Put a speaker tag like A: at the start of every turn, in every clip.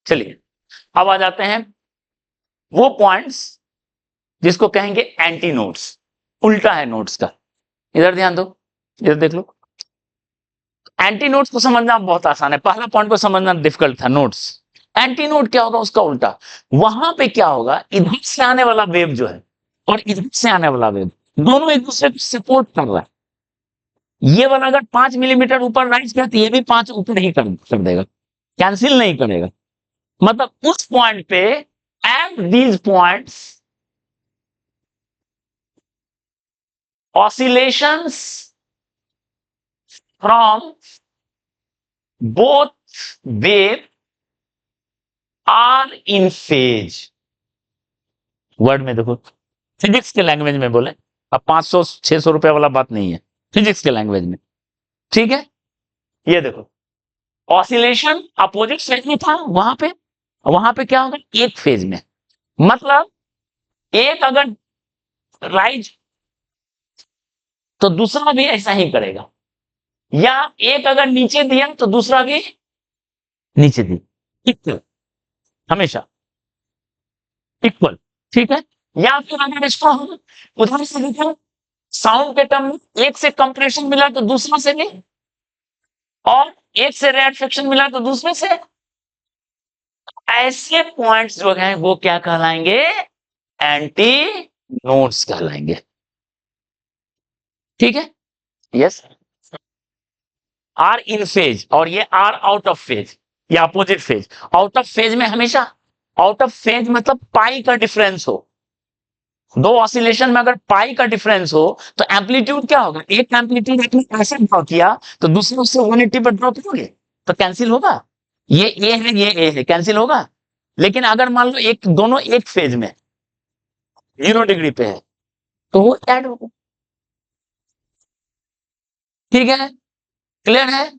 A: चलिए अब आ जाते हैं वो पॉइंट्स जिसको कहेंगे एंटी नोड्स, उल्टा है नोड्स का। इधर ध्यान दो, इधर देख लो। एंटी नोड्स को समझना बहुत आसान है, पहला पॉइंट को समझना डिफिकल्ट था। नोड्स, एंटी नोड क्या होगा, उसका उल्टा। वहां पे क्या होगा, इधर से आने वाला वेव जो है और इधर से आने वाला वेव, दोनों एक दूसरे को सपोर्ट कर रहा है। ये वाला अगर 5 मिलीमीटर ऊपर राइज किया तो ये भी 5 ऊपर ही कर देगा, कैंसिल नहीं करेगा। मतलब उस पॉइंट पे at these points oscillations from both wave are in phase। Word में देखो, फिजिक्स के लैंग्वेज में बोले, अब 500-600 रुपए वाला बात नहीं है, फिजिक्स के लैंग्वेज में, ठीक है। ये देखो, ऑसिलेशन अपोजिट फेज में था वहां पे क्या होगा, एक फेज में। मतलब एक अगर राइज तो दूसरा भी ऐसा ही करेगा, या एक अगर नीचे दिया तो दूसरा भी नीचे दिया, इक्वल, हमेशा इक्वल, ठीक है। या फिर अगर इसको हम उधर से देखें, साउंड के टर्म में एक से कंप्रेशन मिला तो दूसरा से भी, और एक से रेयरफेक्शन मिला तो दूसरे से। ऐसे पॉइंट्स जो हैं वो क्या कहलाएंगे, एंटी नोड्स कहलाएंगे, ठीक है। यस, आर इन फेज और ये आर आउट ऑफ फेज या opposite phase. Out of phase में हमेशा, आउट ऑफ फेज मतलब पाई का डिफरेंस हो, दो ऑसिलेशन में अगर पाई का डिफरेंस हो तो एम्पलीट्यूड क्या होगा, एक एम्पलीट्यूड आपने ऐसे ड्रॉ किया तो दूसरे उससे 180 पर ड्रॉ करोगे तो कैंसिल होगा। ये ए है, ये ए है, कैंसिल होगा। लेकिन अगर मान लो एक दोनों एक फेज में 0 डिग्री पे है तो वो ऐड होगा, ठीक है, क्लियर है।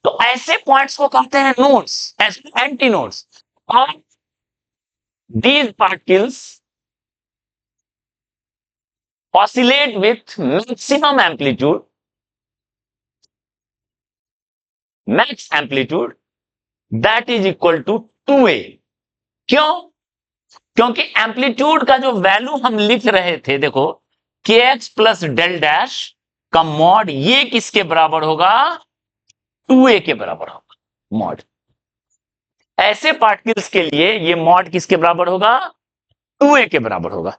A: तो ऐसे पॉइंट्स को कहते हैं नोड्स, ऐसे एंटी नोड्स। और these particles oscillate with maximum amplitude, max amplitude that is equal to 2a। क्यों, क्योंकि एम्पलीट्यूड का जो वैल्यू हम लिख रहे थे, देखो kx प्लस डेल डैश का मॉड ये किसके बराबर होगा, 2a के बराबर होगा मॉड। ऐसे पार्टिकल्स के लिए ये मॉड किसके बराबर होगा, 2a के बराबर होगा,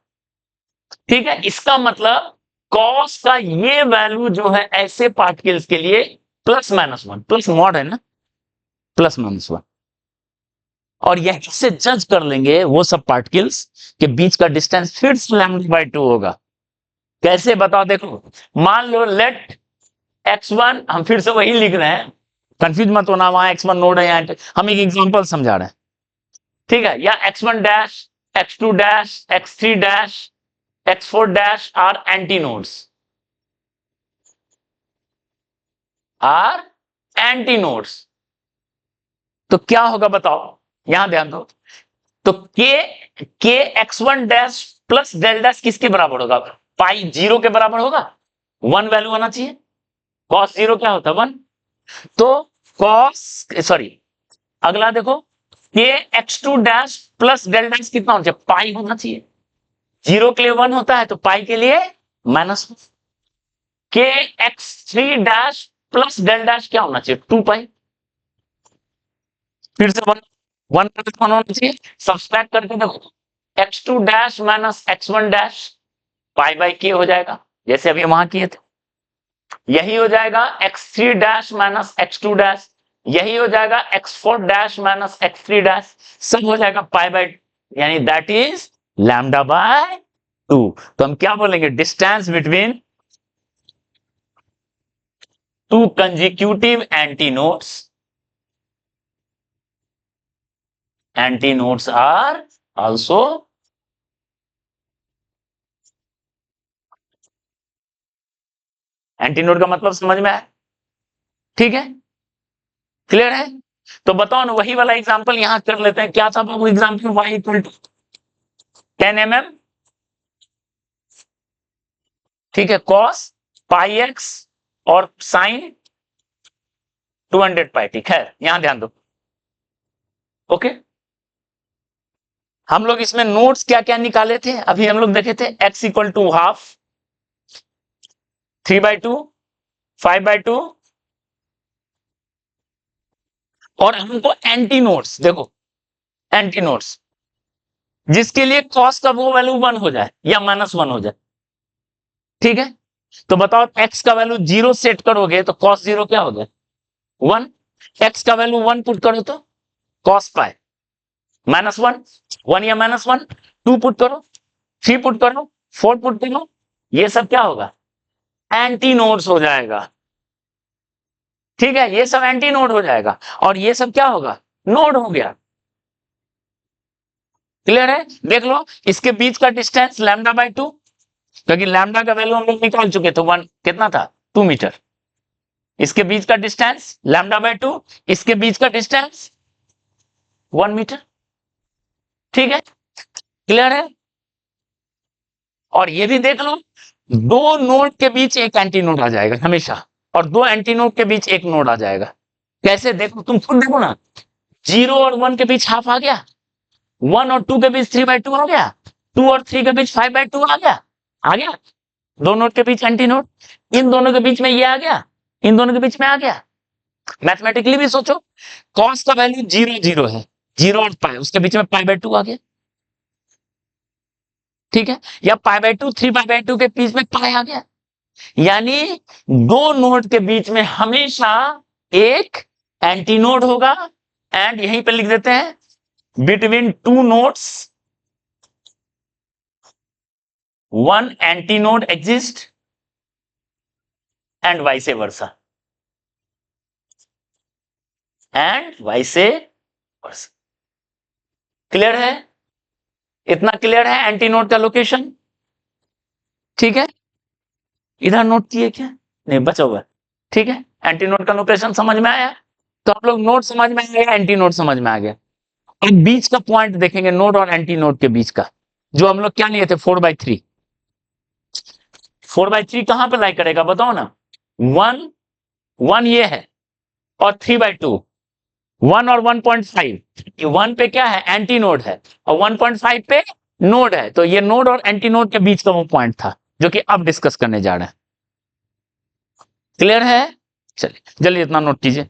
A: ठीक है। इसका मतलब कॉस का ये वैल्यू जो है ऐसे पार्टिकल्स के लिए +-1, प्लस मॉड है ना, +-1। और यहीं से जज कर लेंगे वो सब पार्टिकल्स के बीच का डिस्टेंस फिर से λ/2 होगा। कैसे बताओ, देखो मान लो लेट x1, हम फिर से वही लिख रहे हैं, कंफ्यूज मत होना, वहां x1 नोड है, यहाँ हम एक एग्जांपल समझा रहे हैं, ठीक है। या x1 dash, x2 dash, x3 dash, x4 dash are antinodes, are antinodes. तो क्या होगा बताओ, यहां ध्यान दो। तो के x1 dash plus del dash किसके बराबर होगा, पाई 0 के बराबर होगा, 1 वैल्यू आना चाहिए। कॉस 0 क्या होता है, 1। तो कॉस, सॉरी, अगला देखो, के x2 dash plus del dash कितना होना चाहिए, पाई होना चाहिए। 0 के लिए 1 होता है तो पाई के लिए -1। के x3 dash plus del dash क्या होना चाहिए, 2 पाई। फिर से 1 होना चाहिए, सब्सट्रैक्ट करके देखो, x2 dash minus x1 dash pi by के हो जाएगा, जैसे अभी वहां किए थे। यही हो जाएगा x3 dash minus x2 dash, यही हो जाएगा x4 dash minus x3 dash, सब हो जाएगा पाई बाई, यानी दैट इज λ/2। तो हम क्या बोलेंगे, distance between two consecutive antinodes are also antinode का मतलब समझ में आया, ठीक है, क्लियर है। तो बताओ ना, वही वाला एग्जांपल यहां कर लेते हैं। क्या था वो example, y equal to 10 mm, ठीक है, कॉस पाई एक्स और साइन 200 पाई, ठीक है। यहां ध्यान दो, ओके। हम लोग इसमें नोट्स क्या क्या निकाले थे, अभी हम लोग देखे थे x इक्वल टू हाफ, 3/2, 5/2, और हमको एंटी नोट्स, देखो एंटी नोट्स जिसके लिए कॉस का वो वैल्यू 1 हो जाए या -1 हो जाए, ठीक है। तो बताओ x का वैल्यू 0 सेट करोगे तो cos 0 क्या हो गया 1, x का वैल्यू 1 पुट करो तो cos पाए -1, 1 या -1, 2 पुट करो, 3 पुट करो, 4 पुट करो, ये सब क्या होगा एंटी नोड्स हो जाएगा, ठीक है। ये सब एंटी नोड हो जाएगा और ये सब क्या होगा नोड हो गया। क्लियर है, देख लो इसके बीच का डिस्टेंस λ/2, क्योंकि लैम्डा का वैल्यू हम लोग निकाल चुके थे 1, कितना था 2 मीटर। इसके बीच का डिस्टेंस λ/2, इसके बीच का डिस्टेंस 1 मीटर, ठीक है। क्लियर है, और ये भी देख लो दो नोड के बीच एक एंटी नोड आ जाएगा हमेशा, और दो एंटी नोड के बीच एक नोड आ जाएगा। कैसे देखो, तुम खुद देखो ना, 0 और 1 के बीच हाफ आ गया, 1 और 2 के बीच 3/2 आ गया, 2 और 3 के बीच 5/2 आ गया, आ गया। दो नोड के बीच एंटी नोड, इन दोनों के बीच में ये आ गया, इन दोनों के बीच में आ गया। मैथमेटिकली भी सोचो, कॉस का वैल्यू 0 0 है, 0 और पाई, उसके बीच में π/2 आ गया, ठीक है। या π/2 3π/2 के बीच में पाई आ गया, यानी दो नोड के बीच में हमेशा एक एंटी नोड होगा। एंड यहीं पे लिख देते हैं between two nodes one anti node exist and vice versa, and vice versa. Clear है, इतना क्लियर है एंटी नोड का लोकेशन, ठीक है। इधर नोट किए क्या, नहीं बचा हुआ, ठीक है। एंटी नोड का लोकेशन समझ में आया, तो हम लोग नोड समझ में आ गया, एंटी नोड समझ में आ गया। अब बीच का पॉइंट देखेंगे नोड और एंटी नोड के बीच का, जो हम लोग क्या लिए थे 4/3, 4/3 कहां पे लाई करेगा बताओ ना, 1 1 ये है और 3/2, 1 और 1.5, 1 पे क्या है एंटी नोड है और 1.5 पे नोड है, तो ये नोड और एंटी नोड के बीच का वो पॉइंट था जो कि अब डिस्कस करने जा रहे हैं। क्लियर है, चलिए जल्दी इतना नोट कीजिए।